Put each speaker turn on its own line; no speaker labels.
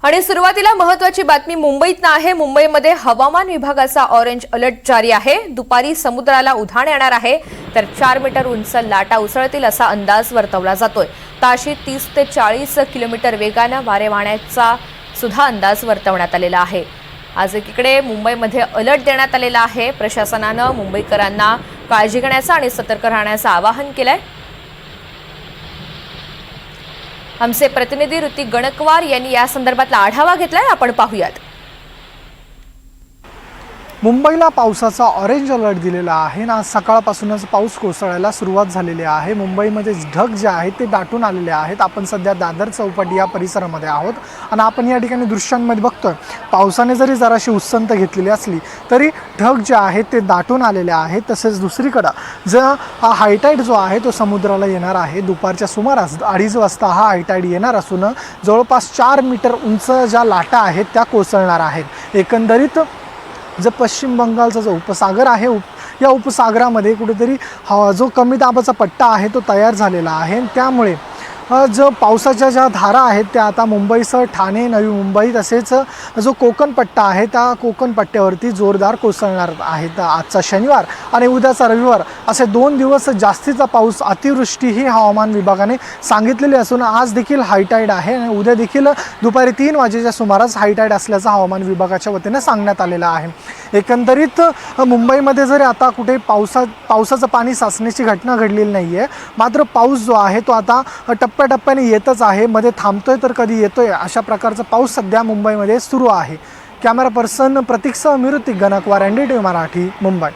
आणि सुरुवातीला महत्त्वाची बातमी मुंबईतनं आहे। मुंबईमध्ये हवामान विभागाचा ऑरेंज अलर्ट जारी आहे। दुपारी समुद्राला उधाण येणार आहे, तर 4 मीटर उंच लाटा उसळतील असा अंदाज वर्तवला जातोय। ताशी 30 ते 40 किलोमीटर वेगाने वारे वाहण्याचा सुद्धा अंदाज वर्तवण्यात आलेला आहे। आज एकीकडे मुंबईमध्ये अलर्ट देण्यात आलेला आहे। प्रशासनाने मुंबईकरांना काळजी घेण्याचं आणि सतर्क राहण्याचं आवाहन केलंय। आमचे प्रतिनिधी ऋतिक गणकवार यांनी या संदर्भातला आढावा घेतलाय, आपण पाहूयात।
मुंबईला पावसाचा ऑरेंज अलर्ट दिलेला आहे ना। सकाळपासूनच पाऊस कोसळायला सुरुवात झालेली आहे। मुंबईमध्ये ढग जे आहेत ते दाटून आलेले आहेत। आपण सध्या दादर चौपाटी या परिसरामध्ये आहोत आणि आपण या ठिकाणी दृश्यांमध्ये बघतोय, पावसाने जरी जराशी उसंत घेतलेली असली तरी ढग जे आहेत ते दाटून आलेले आहेत। तसेच दुसरीकडे जो हायटाईड जो आहे तो समुद्राला येणार आहे। दुपारच्या सुमारास 2:30 वाजता हा हायटाईड येणार असून जवळपास 4 मीटर उंच ज्या लाटा आहेत त्या कोसळणार आहेत। एकंदरीत जो पश्चिम बंगालचा जो उपसागर आहे, या उपसागरामध्ये कुठेतरी जो कमी दाबाचा पट्टा आहे तो तयार झालेला आहे। त्यामुळे जो पावसाच्या ज्या धारा आहेत त्या आता मुंबईसह ठाणे, नवी मुंबई तसेच जो कोकण पट्टा आहे त्या कोकण पट्ट्यावरती जोरदार कोसळणार आहेत। आजचा शनिवार आणि उद्याचा रविवार असे 2 दिवस जास्तीचा पाऊस, अतिवृष्टी ही हवामान विभागाने सांगितलेली असून आज देखील हायटाईड आहे आणि उद्या देखील दुपारी 3 वाजेच्या सुमारास हायटाईड असल्याचं हवामान विभागाच्या वतीने सांगण्यात आलेलं आहे। एकंदरीत मुंबईमध्ये जरी आता कुठे पावसाचं पाणी साचण्याची घटना घडलेली नाही आहे, मात्र पाऊस जो आहे तो आता टप्प्याटप्प्याने येतच आहे। मध्ये थांबतोय तर कधी येतोय अशा प्रकारचा पाऊस सध्या मुंबईमध्ये सुरू आहे। कॅमेरा पर्सन प्रतीकसह मी ऋतिक गणकवार, NDTV मराठी, मुंबई।